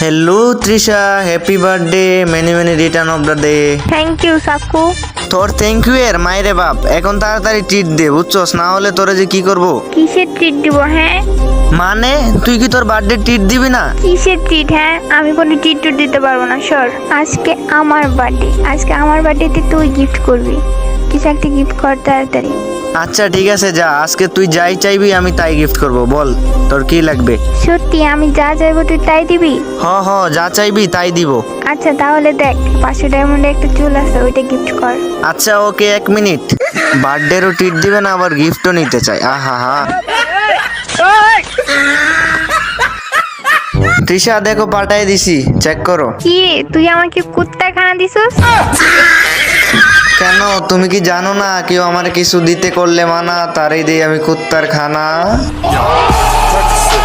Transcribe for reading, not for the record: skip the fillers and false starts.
Hello Trisha, happy birthday, many many return of the day. Thank you Saku. তোর thank you এর মাইরে বাপ, এখন তাড়াতাড়ি ট্রিট দে বুঝছস, না হলে তোরে যে কি করব। কিসের ট্রিট দিব? হ্যাঁ মানে তুই কি তোর বার্থডে ট্রিট দিবি না? কিসের ট্রিট? হ্যাঁ আমি কোনো ট্রিট টুট দিতে পারবো না, সর। আজকে আমার বার্থডেতে তুই গিফট করবি, কিছু একটা গিফট কর তাড়াতাড়ি। আচ্ছা ঠিক আছে, যা, আজকে তুই যাই চাইবি আমি তাই গিফট করব। বল তোর কি লাগবে? সত্যি আমি যা চাইবো তুই তাই দিবি? হ হ, যা চাইবি তাই দিব। আচ্ছা তাহলে দেখ, 500 ডায়মন্ডে একটা চুল আছে, ওইটা গিফট কর। আচ্ছা ওকে, 1 মিনিট। বার্থডেরও ট্রিট দিবে না, আবার গিফটও নিতে চাই, আহা হা। তৃষা দেখো, পাঠাই দিছি, চেক করো। কি রে, তুই আমাকে কুত্তা খানা দিছস? কেন, তুমি কি জানো না কেউ আমার কিছু দিতে করলে মানা, তারই দেই আমি কুত্তার খানা।